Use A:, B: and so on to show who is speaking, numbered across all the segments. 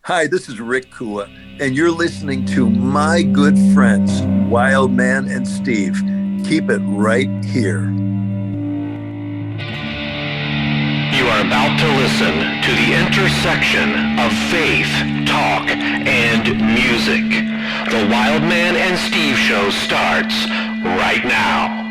A: Hi, this is Rick Kua, and you're listening to my good friends, Wild Man and Steve. Keep it right here.
B: You are about to listen to the intersection of faith, talk, and music. The Wild Man and Steve show starts right now.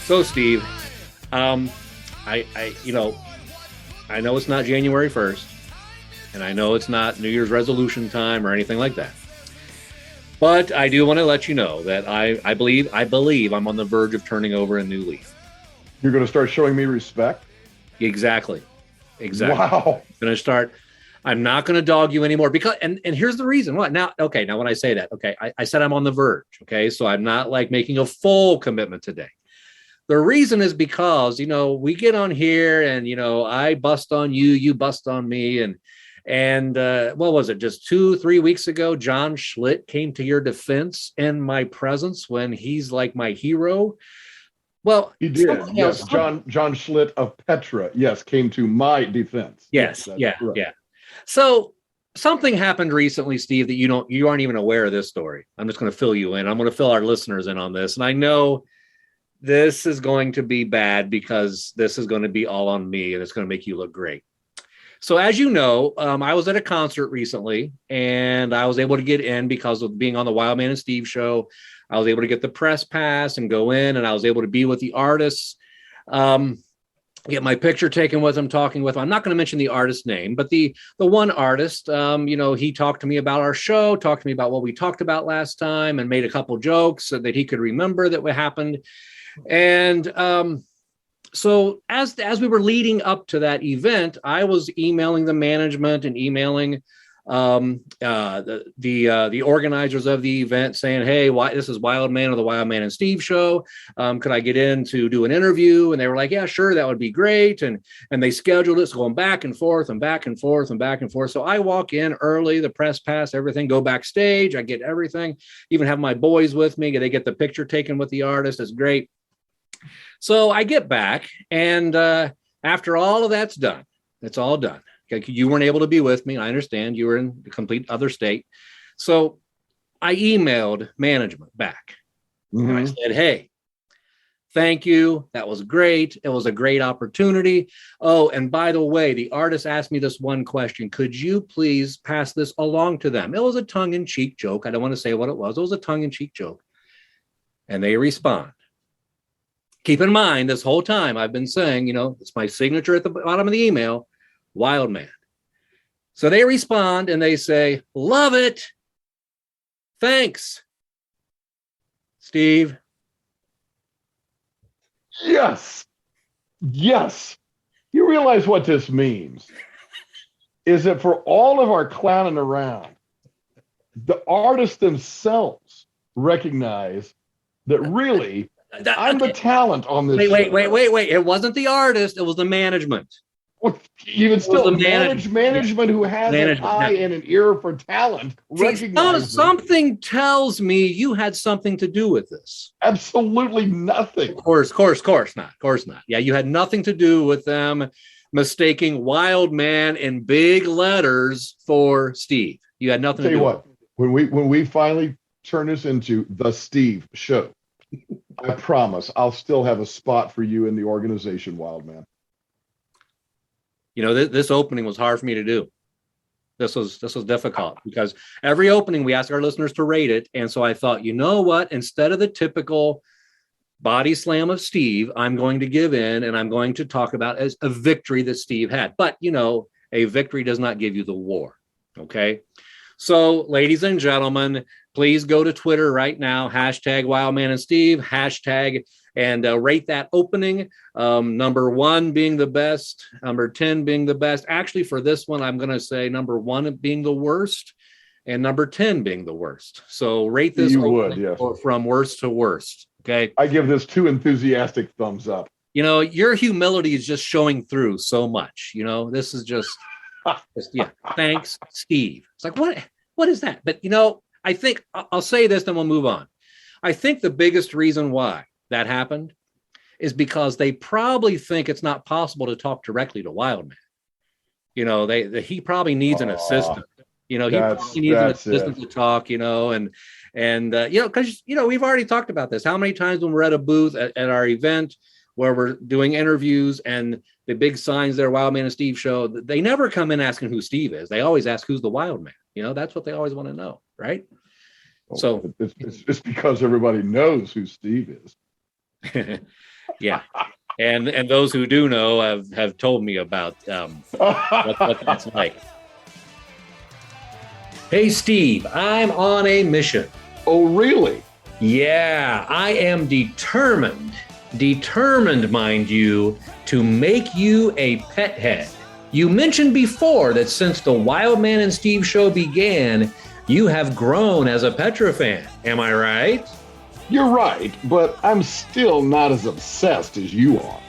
C: So, Steve, I know it's not January 1st, and I know it's not New Year's resolution time or anything like that. But I do want to let you know that I believe I'm on the verge of turning over a new leaf.
D: You're going to start showing me respect?
C: Exactly.
D: Wow.
C: I'm not going to dog you anymore because, and here's the reason. What now? Okay. Now, when I say that, okay, I said I'm on the verge. Okay. So I'm not like making a full commitment today. The reason is because, we get on here and, I bust on you, you bust on me. And what was it? Just 2-3 weeks ago, John Schlitt came to your defense in my presence when he's like my hero. Well,
D: he did. Yes. John Schlitt of Petra. Yes. Came to my defense.
C: Yes. Yeah. So something happened recently, Steve, that you aren't even aware of this story. I'm just going to fill you in. I'm going to fill our listeners in on this. And I know this is going to be bad because this is going to be all on me and it's going to make you look great. So as you know, I was at a concert recently and I was able to get in because of being on the Wild Man and Steve show. I was able to get the press pass and go in, and I was able to be with the artists, get my picture taken with them, talking with them. I'm not going to mention the artist's name, but the one artist, he talked to me about our show, talked to me about what we talked about last time, and made a couple jokes so that he could remember that what happened. And so as we were leading up to that event, I was emailing the management and emailing the organizers of the event saying, hey, this is Wild Man of the Wild Man and Steve show. Could I get in to do an interview? And they were like, yeah, sure, that would be great. And they scheduled it, so going back and forth and back and forth and back and forth. So I walk in early, the press pass, everything, go backstage. I get everything, even have my boys with me. They get the picture taken with the artist. It's great. So I get back, and after all of that's done, it's all done. You weren't able to be with me. I understand you were in a complete other state. So I emailed management back. Mm-hmm. And I said, hey, thank you. That was great. It was a great opportunity. Oh, and by the way, the artist asked me this one question. Could you please pass this along to them? It was a tongue-in-cheek joke. I don't want to say what it was. It was a tongue-in-cheek joke. And they respond. Keep in mind, this whole time I've been saying, it's my signature at the bottom of the email, Wild Man. So they respond and they say, love it. Thanks, Steve.
D: Yes. You realize what this means is that for all of our clowning around, the artists themselves recognize that really I'm the talent on this.
C: Wait. It wasn't the artist. It was the management.
D: Well, even still, management who has an eye and an ear for talent.
C: Something tells me you had something to do with this.
D: Absolutely nothing.
C: Of course not. Yeah, you had nothing to do with them mistaking Wild Man in big letters for Steve. You had nothing to do with it.
D: When we finally turn this into the Steve show, I promise I'll still have a spot for you in the organization, Wild Man.
C: This opening was hard for me to do. This was difficult because every opening we ask our listeners to rate it. And so I thought, you know what? Instead of the typical body slam of Steve, I'm going to give in and I'm going to talk about as a victory that Steve had. But, a victory does not give you the war. Okay. So, ladies and gentlemen, please go to Twitter right now, hashtag Wildman and Steve, hashtag, and rate that opening. Number 1 being the best, number 10 being the best. Actually, for this one, I'm going to say number 1 being the worst and number 10 being the worst. So rate this from worst to worst. Okay.
D: I give this 2 enthusiastic thumbs up.
C: You know, your humility is just showing through so much. You know, this is just yeah. Thanks, Steve. It's like, what is that? But, you know, I think I'll say this, then we'll move on. I think the biggest reason why that happened is because they probably think it's not possible to talk directly to Wildman. You know, he probably needs an assistant. You know, he probably needs an assistant to talk, you know, and you know, because, you know, we've already talked about this. How many times when we're at a booth at our event where we're doing interviews and the big signs there, Wildman and Steve show, they never come in asking who Steve is. They always ask who's the Wildman. You know, that's what they always want to know, right?
D: Well,
C: so
D: it's because everybody knows who Steve is.
C: Yeah. And those who do know have told me about what that's like. Hey, Steve, I'm on a mission.
D: Oh, really?
C: Yeah, I am determined, mind you, to make you a pet head. You mentioned before that since the Wildman and Steve show began, you have grown as a Petra fan. Am I right?
D: You're right, but I'm still not as obsessed as you are.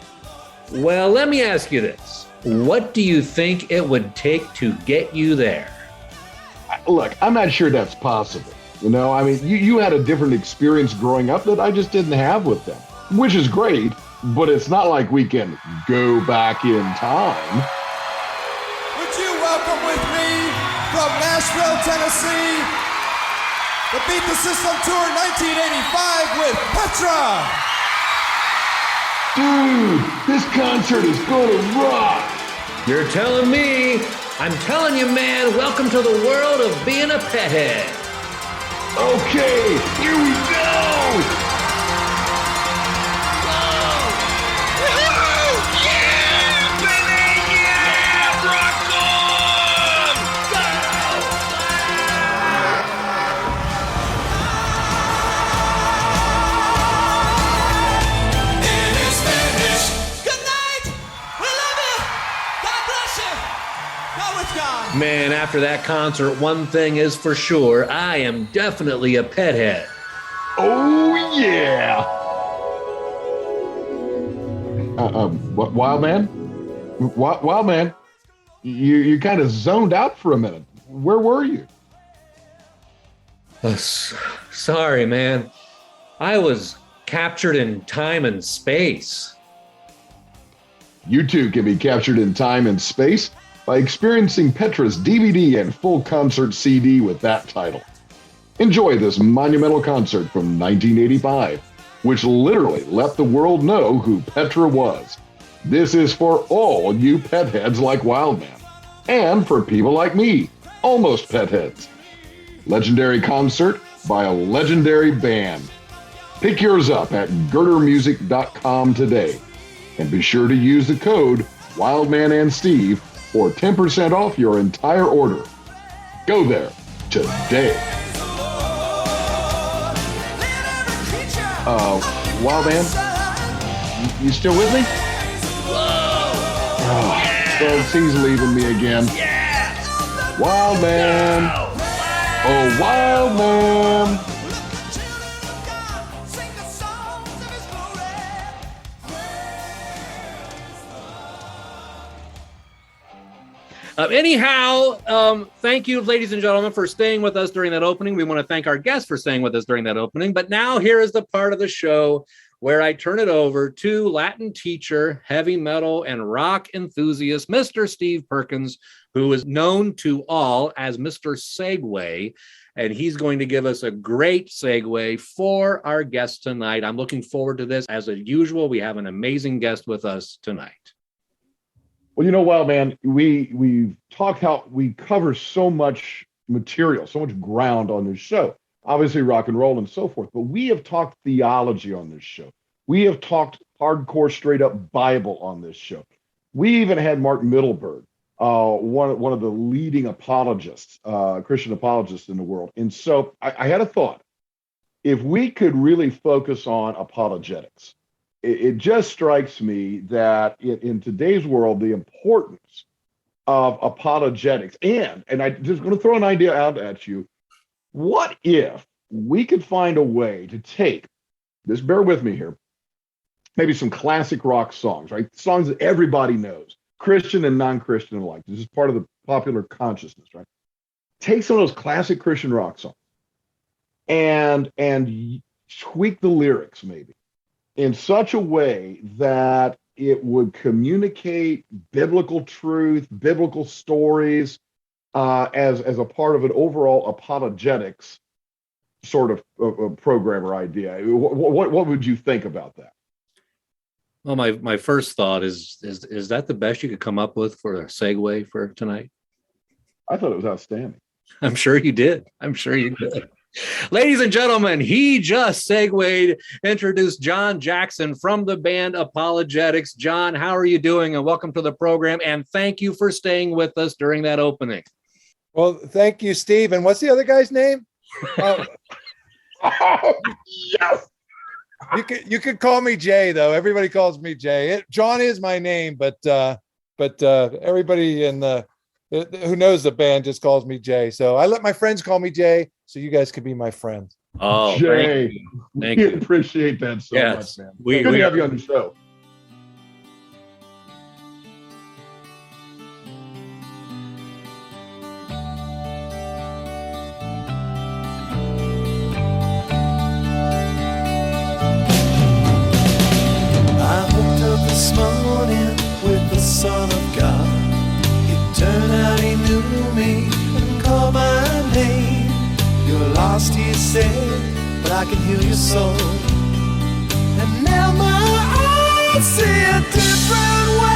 C: Well, let me ask you this. What do you think it would take to get you there?
D: Look, I'm not sure that's possible. You know, I mean, you had a different experience growing up that I just didn't have with them, which is great, but it's not like we can go back in time.
E: Would you welcome with me from Nashville, Tennessee, the Beat the System Tour 1985 with Petra.
D: Dude, this concert is gonna rock.
C: You're telling me. I'm telling you, man, welcome to the world of being a pet head.
D: Okay, here we go.
C: Man, after that concert, one thing is for sure. I am definitely a pet head.
D: Oh, yeah. Wildman? Wildman, you kind of zoned out for a minute. Where were you?
C: Sorry, man. I was captured in time and space.
D: You too can be captured in time and space by experiencing Petra's DVD and full concert CD with that title. Enjoy this monumental concert from 1985, which literally let the world know who Petra was. This is for all you pet heads like Wildman, and for people like me, almost pet heads. Legendary concert by a legendary band. Pick yours up at girdermusic.com today, and be sure to use the code Wildman and Steve for 10% off your entire order. Go there today. Wildman, you still with me? Oh, folks, he's leaving me again. Wildman. Oh, Wildman.
C: Anyhow, thank you, ladies and gentlemen, for staying with us during that opening. We want to thank our guests for staying with us during that opening. But now here is the part of the show where I turn it over to Latin teacher, heavy metal, and rock enthusiast, Mr. Steve Perkins, who is known to all as Mr. Segway. And he's going to give us a great segue for our guest tonight. I'm looking forward to this. As usual, we have an amazing guest with us tonight.
D: Well, you know, Wildman, we've talked how we cover so much material, so much ground on this show. Obviously, rock and roll and so forth, but we have talked theology on this show. We have talked hardcore, straight up Bible on this show. We even had Mark Middleberg one of the leading apologists, Christian apologists in the world. And so I had a thought. If we could really focus on apologetics, it just strikes me that in today's world, the importance of apologetics, and I'm just going to throw an idea out at you. What if we could find a way to take, just bear with me here, maybe some classic rock songs, right? Songs that everybody knows, Christian and non-Christian alike. This is part of the popular consciousness, right? Take some of those classic Christian rock songs and tweak the lyrics maybe in such a way that it would communicate biblical truth, biblical stories, as a part of an overall apologetics sort of program or idea. What would you think about that?
C: Well, my first thought is that the best you could come up with for a segue for tonight?
D: I thought it was outstanding.
C: I'm sure you did. Ladies and gentlemen, he just segued, introduced John Jackson from the band Apologetix. John, how are you doing? And welcome to the program. And thank you for staying with us during that opening.
F: Well, thank you, Steve. And what's the other guy's name?
D: Yes.
F: You could call me Jay, though. Everybody calls me Jay. John is my name, but everybody who knows the band just calls me Jay. So I let my friends call me Jay, so you guys could be my friends.
C: Oh,
D: Jay,
C: thank you.
D: Appreciate that so much, man.
C: We
D: Good to have you on the show.
G: I woke up this morning with the Son of God. It turned out he knew me and called my name. You're lost, he said, but I can heal your soul. And now my eyes see a different way.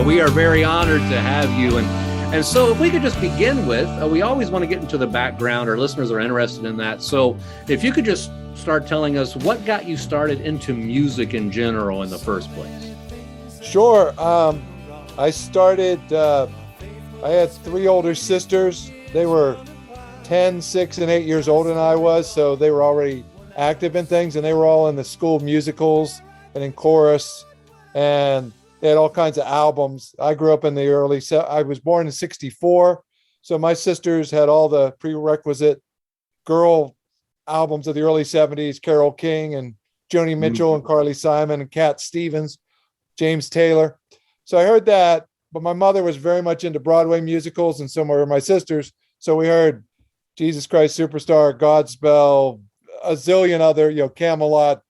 C: We are very honored to have you. And so if we could just begin with, we always want to get into the background. Our listeners are interested in that. So if you could just start telling us what got you started into music in general in the first place.
F: Sure. I started, I had 3 older sisters. They were 10, 6, and 8 years older than I was. So they were already active in things, and they were all in the school musicals and in chorus. And they had all kinds of albums. I grew up in the I was born in 1964. So my sisters had all the prerequisite girl albums of the early 1970s, Carole King and Joni Mitchell and Carly Simon and Cat Stevens, James Taylor. So I heard that, but my mother was very much into Broadway musicals, and so were my sisters. So we heard Jesus Christ Superstar, Godspell, a zillion other, Camelot,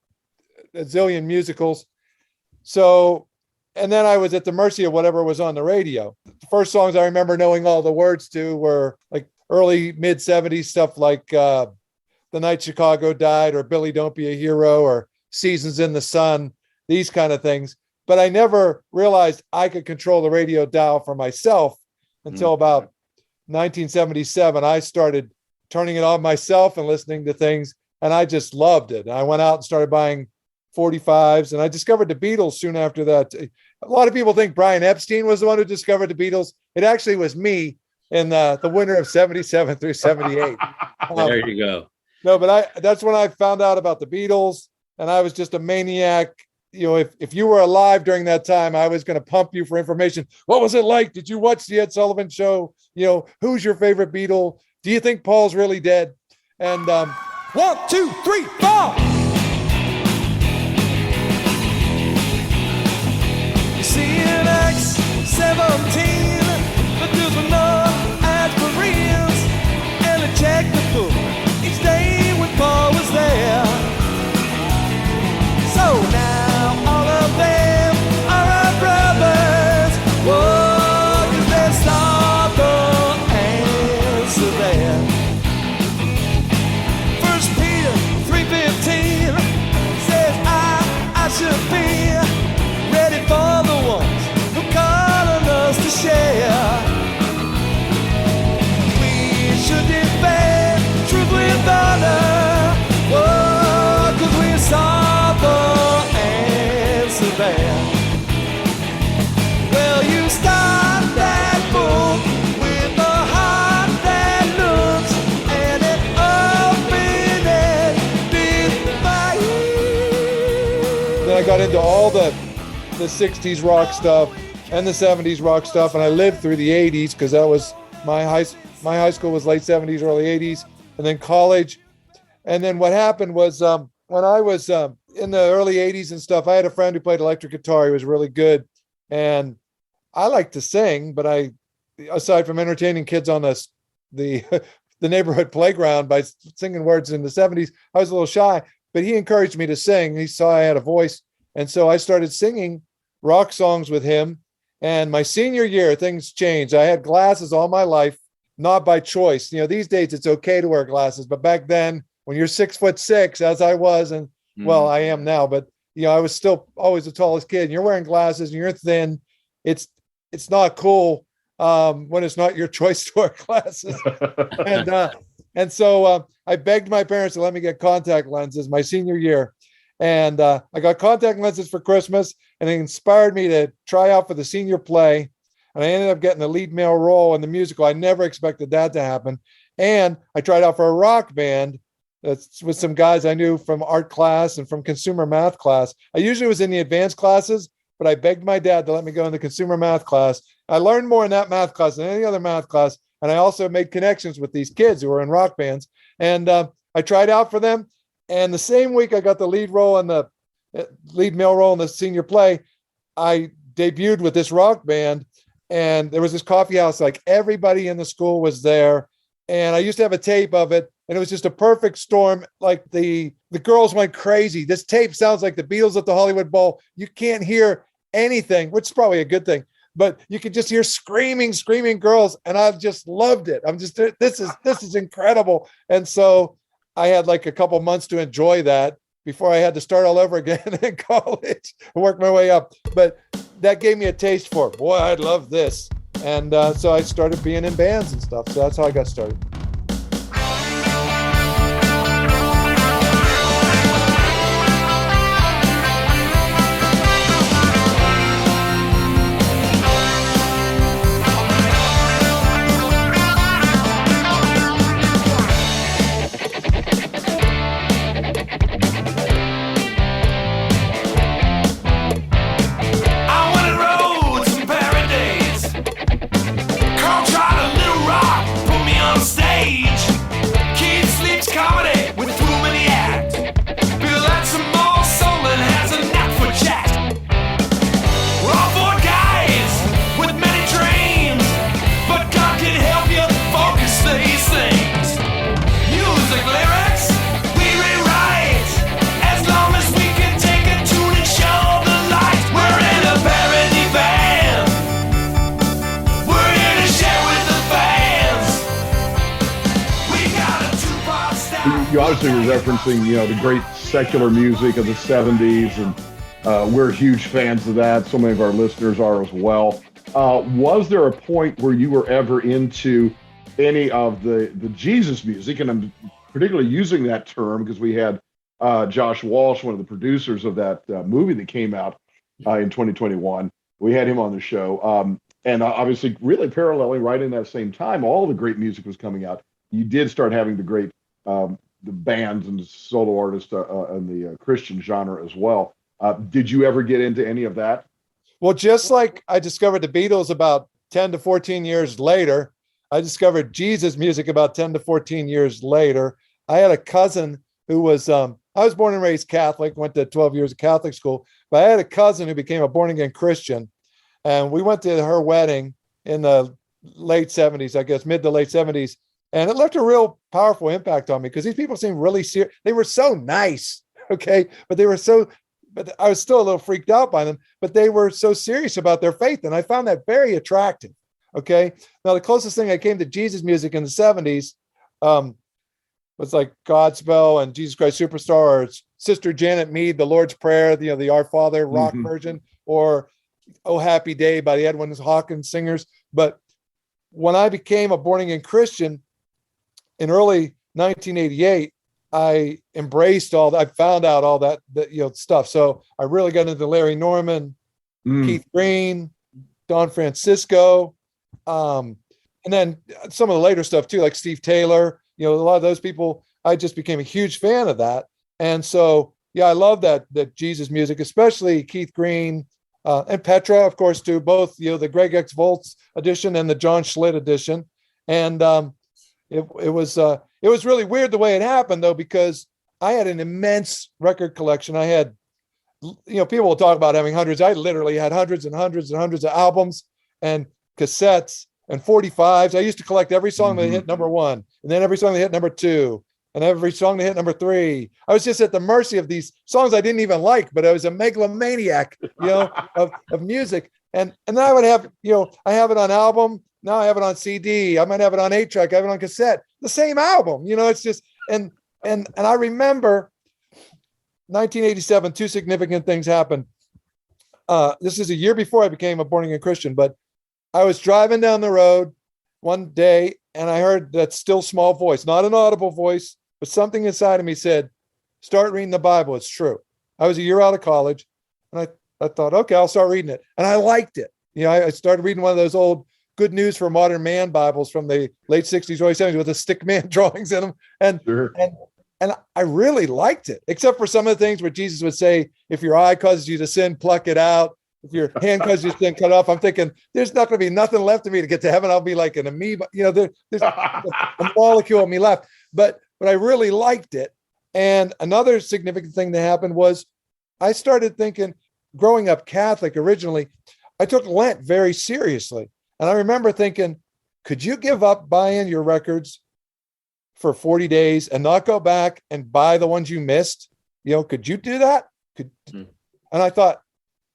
F: a zillion musicals. So, and then I was at the mercy of whatever was on the radio. The first songs I remember knowing all the words to were like early mid 70s stuff like The Night Chicago Died or Billy Don't Be a Hero or Seasons in the Sun, these kind of things. But I never realized I could control the radio dial for myself until about 1977. I started turning it on myself and listening to things, and I just loved it. I went out and started buying 45s, and I discovered the Beatles soon after that. A lot of people think Brian Epstein was the one who discovered the Beatles. It actually was me in the winter of 77 through 78.
C: There you go.
F: No, but that's when I found out about the Beatles, and I was just a maniac. If you were alive during that time, I was going to pump you for information. What was it like? Did you watch the Ed Sullivan Show? Who's your favorite Beatle? Do you think Paul's really dead? And 1, 2, 3, 4.
G: CNX 17, but there's no aspirins, and a check the book.
F: got into all the 60s rock stuff and the 70s rock stuff, and I lived through the 80s because that was my high school was late 70s, early 80s, and then college. And then what happened was when I was in the early 80s and stuff, I had a friend who played electric guitar. He was really good. And I like to sing, but aside from entertaining kids on the neighborhood playground by singing words in the 70s, I was a little shy, but he encouraged me to sing. He saw I had a voice. And so I started singing rock songs with him. And my senior year, things changed. I had glasses all my life, not by choice. These days it's okay to wear glasses, but back then when you're 6'6", as I was, and well, I am now, but I was still always the tallest kid, and you're wearing glasses and you're thin. It's not cool when it's not your choice to wear glasses. and so I begged my parents to let me get contact lenses my senior year. And I got contact lenses for Christmas, and it inspired me to try out for the senior play. And I ended up getting the lead male role in the musical. I never expected that to happen. And I tried out for a rock band that's with some guys I knew from art class and from consumer math class. I usually was in the advanced classes, but I begged my dad to let me go in the consumer math class. I learned more in that math class than any other math class. And I also made connections with these kids who were in rock bands. And I tried out for them. And the same week I got the lead role in the lead male role in the senior play, I debuted with this rock band. And there was this coffee house, like everybody in the school was there. And I used to have a tape of it. And it was just a perfect storm. Like the girls went crazy. This tape sounds like the Beatles at the Hollywood Bowl. You can't hear anything, which is probably a good thing, but you could just hear screaming girls. And I just loved it. This is incredible. And so I had like a couple months to enjoy that before I had to start all over again in college and work my way up. But that gave me a taste for it. Boy, I love this. And so I started being in bands and stuff. So that's how I got started.
D: You obviously were referencing, the great secular music of the 70s, and we're huge fans of that. So many of our listeners are as well. Was there a point where you were ever into any of the Jesus music? And I'm particularly using that term because we had Josh Walsh, one of the producers of that movie that came out in 2021. We had him on the show. And obviously really paralleling right in that same time, all the great music was coming out. You did start having the great the bands and solo artists in the Christian genre as well. Did you ever get into any of that?
F: Well, just like I discovered the Beatles about 10 to 14 years later, I discovered Jesus music about 10 to 14 years later. I had a cousin who was, I was born and raised Catholic, went to 12 years of Catholic school, but I had a cousin who became a born again Christian. And we went to her wedding in the late 70s, I guess, mid to late 70s. And it left a real powerful impact on me because these people seemed really serious. They were so nice, okay? But I was still a little freaked out by them, but they were so serious about their faith. And I found that very attractive, okay? Now, the closest thing I came to Jesus music in the 70s was like Godspell and Jesus Christ Superstar, or Sister Janet Mead, The Lord's Prayer, the Our Father rock version, or Oh Happy Day by the Edwin Hawkins singers. But when I became a born again Christian, in early 1988, I embraced all that. I found out all that stuff. So I really got into Larry Norman, Keith Green, Don Francisco, and then some of the later stuff too, like Steve Taylor. A lot of those people. I just became a huge fan of that. And so yeah, I love that Jesus music, especially Keith Green and Petra, of course, too. Both, the Greg X Volts edition and the John Schlitt edition. And it was really weird the way it happened, though, because I had an immense record collection. I had, people will talk about having hundreds. I literally had hundreds and hundreds and hundreds of albums and cassettes and 45s. I used to collect every song that hit number one, and then every song that hit number two, and every song that hit number three. I was just at the mercy of these songs I didn't even like, but I was a megalomaniac, of music. And then I would have, I have it on album. Now I have it on CD. I might have it on 8-track. I have it on cassette. The same album, it's just, and I remember 1987, two significant things happened. This is a year before I became a born-again Christian, but I was driving down the road one day and I heard that still small voice, not an audible voice, but something inside of me said, start reading the Bible. It's true. I was a year out of college and I thought, okay, I'll start reading it. And I liked it. I started reading one of those old Good News for Modern Man Bibles from the late 60s, early 70s with the stick man drawings in them. And,
D: Sure.
F: and I really liked it, except for some of the things where Jesus would say, if your eye causes you to sin, pluck it out. If your hand causes you to sin, cut off. I'm thinking, there's not going to be nothing left of me to get to heaven. I'll be like an amoeba. There's a molecule of me left. But I really liked it. And another significant thing that happened was I started thinking, growing up Catholic originally, I took Lent very seriously. And I remember thinking, could you give up buying your records for 40 days and not go back and buy the ones you missed? Could you do that? And I thought,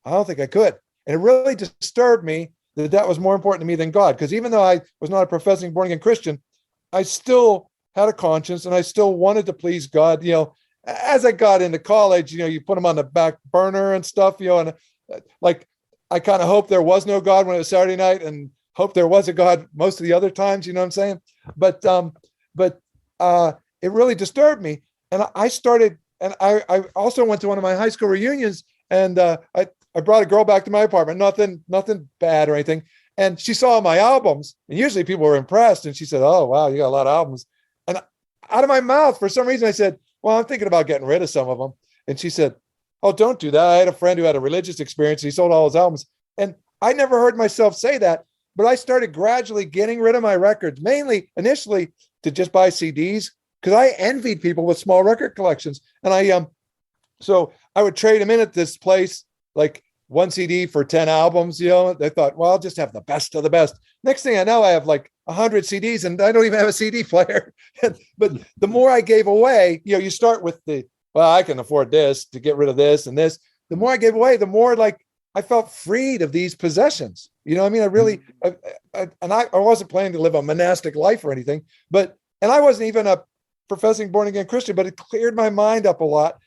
F: I don't think I could. And it really disturbed me that was more important to me than God. Because even though I was not a professing born-again Christian, I still had a conscience and I still wanted to please God. As I got into college, you put them on the back burner and stuff, and like, I kind of hoped there was no God when it was Saturday night and hoped there was a God most of the other times, you know what I'm saying? But it really disturbed me. And I started, and I also went to one of my high school reunions and I brought a girl back to my apartment, nothing bad or anything. And she saw my albums and usually people were impressed. And she said, oh, wow, you got a lot of albums. And out of my mouth, for some reason, I said, well, I'm thinking about getting rid of some of them. And she said, oh, don't do that. I had a friend who had a religious experience. And he sold all his albums. And I never heard myself say that, but I started gradually getting rid of my records, initially to just buy CDs, because I envied people with small record collections. And so I would trade them in at this place, like one CD for 10 albums, They thought, well, I'll just have the best of the best. Next thing I know, I have like 100 CDs and I don't even have a CD player. But the more I gave away, you start with well, I can afford this to get rid of this and this. The more I gave away, the more like I felt freed of these possessions. I mean, I really, I wasn't planning to live a monastic life or anything, and I wasn't even a professing born again Christian, but it cleared my mind up a lot.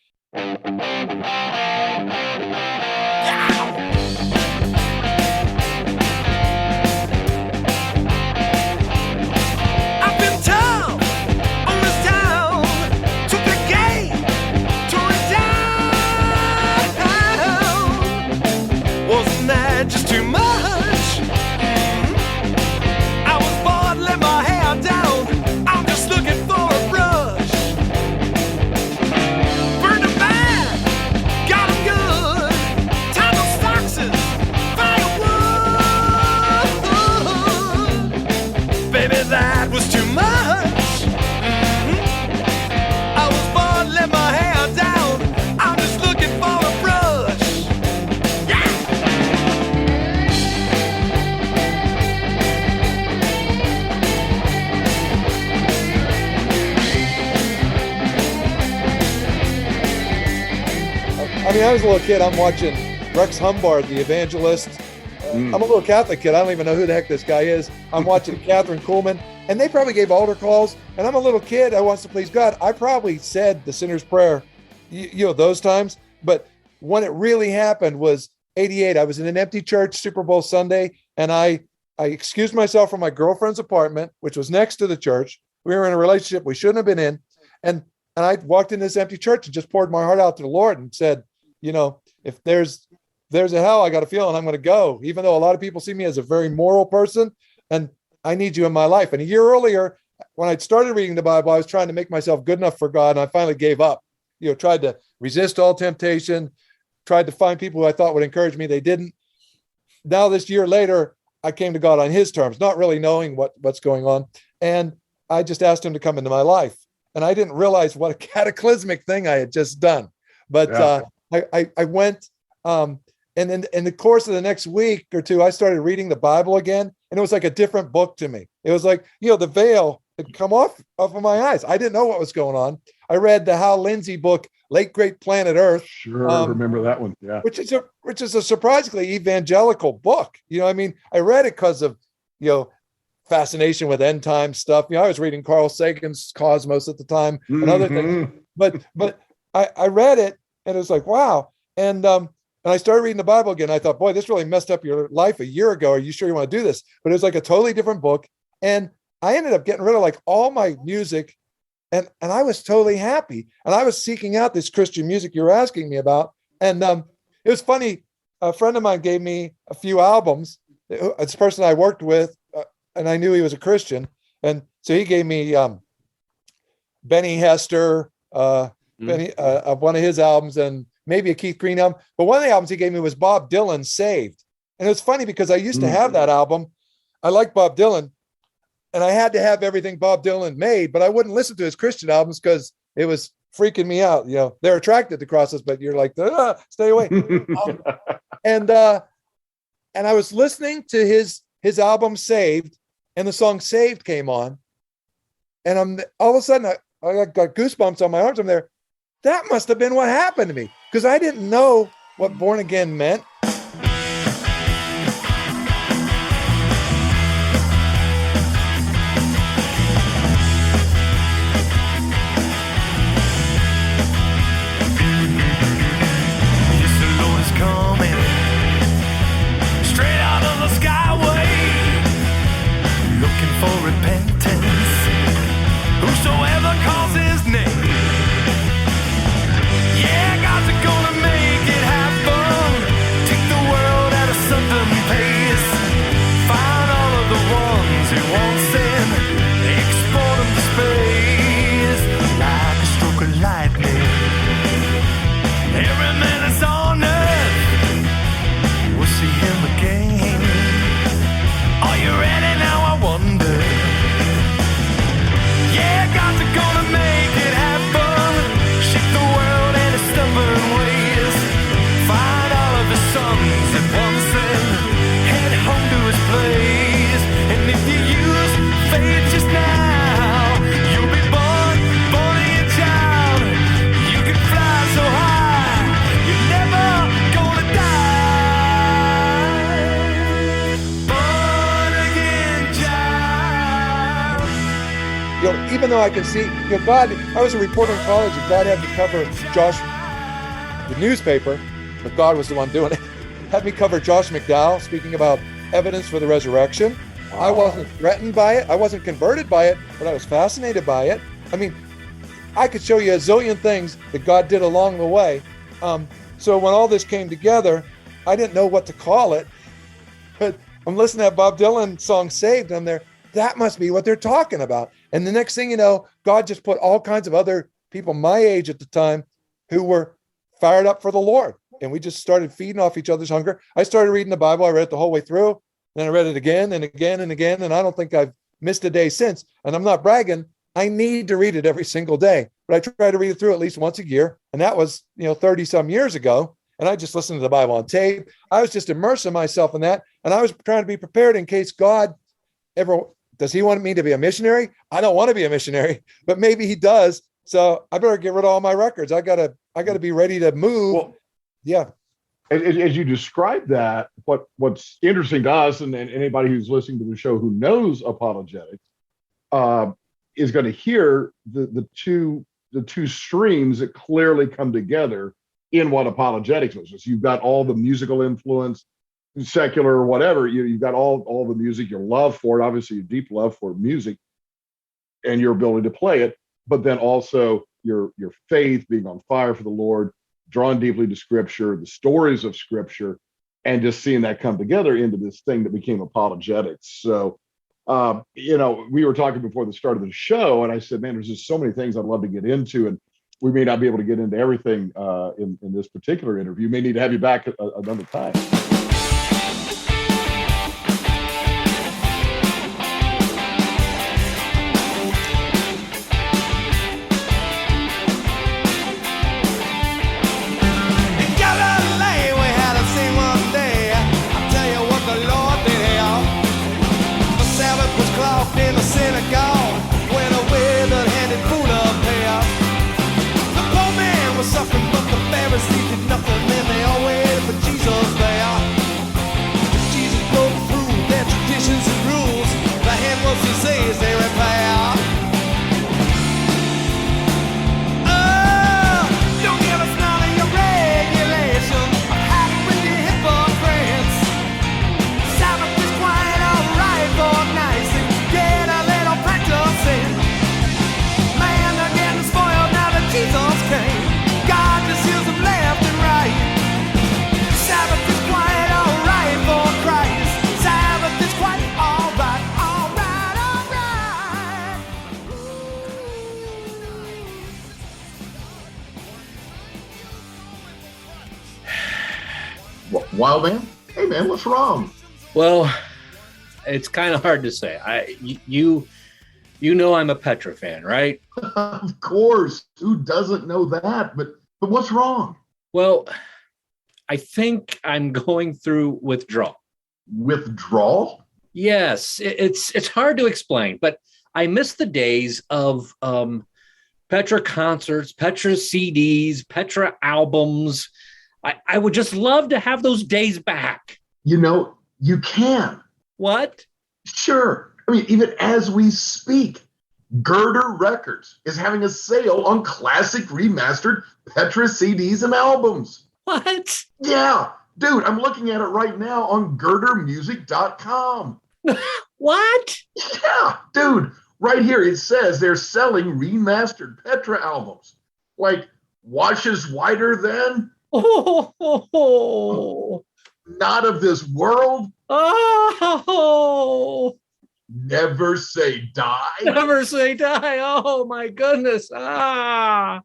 G: Just too much. I was bored, let my hair down. I'm just looking for a brush. Burn the bad, got 'em good. Tie those foxes, firewood. Baby, that was too much. I was bored, let my hair down. I'm just looking for a brush.
F: I mean, I was a little kid. I'm watching Rex Humbard, the evangelist. I'm a little Catholic kid. I don't even know who the heck this guy is. I'm watching Catherine Kuhlman, and they probably gave altar calls. And I'm a little kid. I wants to please God. I probably said the sinner's prayer, those times. But when it really happened was 88. I was in an empty church, Super Bowl Sunday, and I excused myself from my girlfriend's apartment, which was next to the church. We were in a relationship we shouldn't have been in, and I walked in this empty church and just poured my heart out to the Lord and said, if there's a hell, I got a feeling I'm going to go, even though a lot of people see me as a very moral person, and I need you in my life. And a year earlier, when I started reading the Bible, I was trying to make myself good enough for God, and I finally gave up. tried to resist all temptation, tried to find people who I thought would encourage me. They didn't. Now, this year later, I came to God on his terms, not really knowing what's going on. And I just asked him to come into my life. And I didn't realize what a cataclysmic thing I had just done. But I went, and in the course of the next week or two, I started reading the Bible again. And it was like a different book to me. It was like, the veil had come off of my eyes. I didn't know what was going on. I read the Hal Lindsey book, Late Great Planet Earth.
D: Sure, remember that one. Yeah,
F: which is a surprisingly evangelical book. I read it because of fascination with end time stuff. I was reading Carl Sagan's Cosmos at the time and other things. But I read it and it was like, wow. And I started reading the Bible again. I thought, boy, this really messed up your life a year ago. Are you sure you want to do this? But it was like a totally different book. And I ended up getting rid of like all my music. And I was totally happy. And I was seeking out this Christian music you were asking me about. And it was funny. A friend of mine gave me a few albums. It's a person I worked with, and I knew he was a Christian. And so he gave me Benny Hester, one of his albums, and maybe a Keith Green album. But one of the albums he gave me was Bob Dylan's Saved. And it was funny because I used to have that album. I like Bob Dylan. And I had to have everything Bob Dylan made, but I wouldn't listen to his Christian albums because it was freaking me out. They're attracted to crosses, but you're like, stay away. And I was listening to his album Saved, and the song Saved came on. And all of a sudden I got goosebumps on my arms. I'm there. That must have been what happened to me because I didn't know what born again meant. Even though I can see, God, I was a reporter in college and God had me cover the newspaper, but God was the one doing it, had me cover Josh McDowell speaking about evidence for the resurrection. I wasn't threatened by it. I wasn't converted by it, but I was fascinated by it. I could show you a zillion things that God did along the way. So when all this came together, I didn't know what to call it, but I'm listening to that Bob Dylan song Saved, and I'm there. That must be what they're talking about. And the next thing you know, God just put all kinds of other people my age at the time who were fired up for the Lord. And we just started feeding off each other's hunger. I started reading the Bible. I read it the whole way through. Then I read it again and again and again. And I don't think I've missed a day since. And I'm not bragging. I need to read it every single day. But I try to read it through at least once a year. And that was, 30 some years ago. And I just listened to the Bible on tape. I was just immersing myself in that. And I was trying to be prepared in case God ever... Does he want me to be a missionary? I don't want to be a missionary, but maybe he does. So I better get rid of all my records. I gotta be ready to move.
D: Well,
F: yeah.
D: As you describe that, what's interesting to us and anybody who's listening to the show who knows Apologetics is going to hear the two streams that clearly come together in what Apologetics was. So you've got all the musical influence, secular or whatever, you've got all the music, your love for it, obviously your deep love for music and your ability to play it, but then also your faith, being on fire for the Lord, drawn deeply to Scripture, the stories of Scripture, and just seeing that come together into this thing that became Apologetics. So, we were talking before the start of the show, and I said, man, there's just so many things I'd love to get into. And we may not be able to get into everything in this particular interview. May need to have you back another time.
G: In a synagogue, when a withered-handed fool appeared. The poor man was suffering, but the Pharisees did nothing, and they all waited for Jesus there. Jesus broke through their traditions and rules. The hand was diseased, they repaired. Oh, don't give us none of your regulations. I'm happy with your hypocrites. Sabbath is quite alright for nice and get a little practicing. Man, they're getting spoiled now that Jesus came. God just heals them left and right. Sabbath is quite alright for Christ. Sabbath is quite alright, alright, alright.
H: Wild man? Hey man, what's wrong?
C: Well, it's kind of hard to say. You know I'm a Petra fan, right?
H: Of course. Who doesn't know that? But what's wrong?
C: Well, I think I'm going through withdrawal.
H: Withdrawal?
C: Yes, it's hard to explain, but I miss the days of Petra concerts, Petra CDs, Petra albums. I would just love to have those days back.
H: You know, you can.
C: What?
H: Sure. I mean, even as we speak, Girder Records is having a sale on classic remastered Petra CDs and albums.
C: What?
H: Yeah. Dude, I'm looking at it right now on girdermusic.com.
C: What?
H: Yeah, dude. Right here, it says they're selling remastered Petra albums. Like, Washes Whiter Than?
C: Oh.
H: Not of This World?
C: Oh.
H: Never Say Die?
C: Never Say Die. Oh, my goodness.
H: Back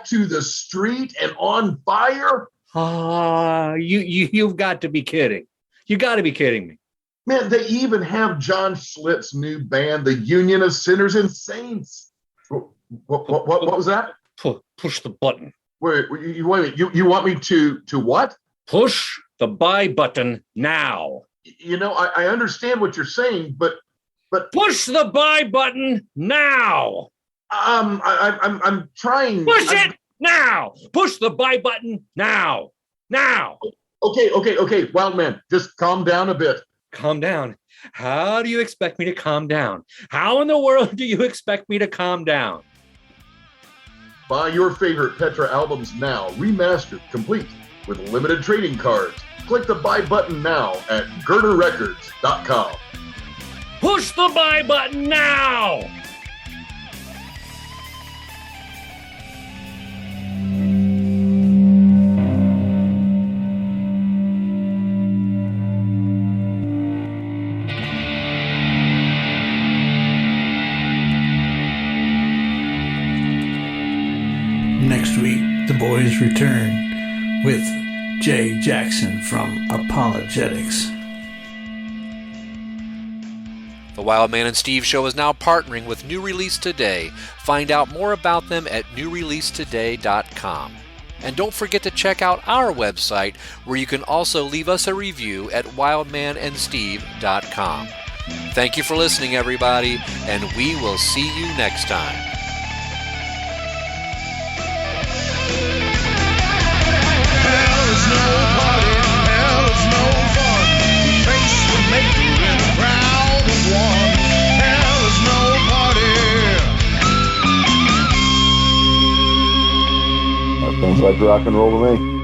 H: to the Street and On Fire?
C: You've got to be kidding. You got to be kidding me.
H: Man, they even have John Schlitt's new band, the Union of Sinners and Saints. What was that?
C: Push the button.
H: Wait a minute. You want me to what?
C: Push the buy button now.
H: You know, I understand what you're saying, but
C: push the buy button now.
H: I'm trying.
C: Push it now. Push the buy button now. Now.
H: Okay. Wild man, just calm down a bit.
C: Calm down. How do you expect me to calm down? How in the world do you expect me to calm down?
H: Buy your favorite Petra albums now, remastered, complete, with limited trading cards. Click the buy button now at girderrecords.com.
C: Push the buy button now!
I: Next week, the boys return with Jay Jackson from Apologetix.
J: The Wild Man and Steve Show is now partnering with New Release Today. Find out more about them at newreleasetoday.com. And don't forget to check out our website, where you can also leave us a review at wildmanandsteve.com. Thank you for listening, everybody, and we will see you next time.
G: Hell is no party, hell is no fun. Face the maker in the crowd of one. Hell is no party.
H: That sounds like rock and roll to me.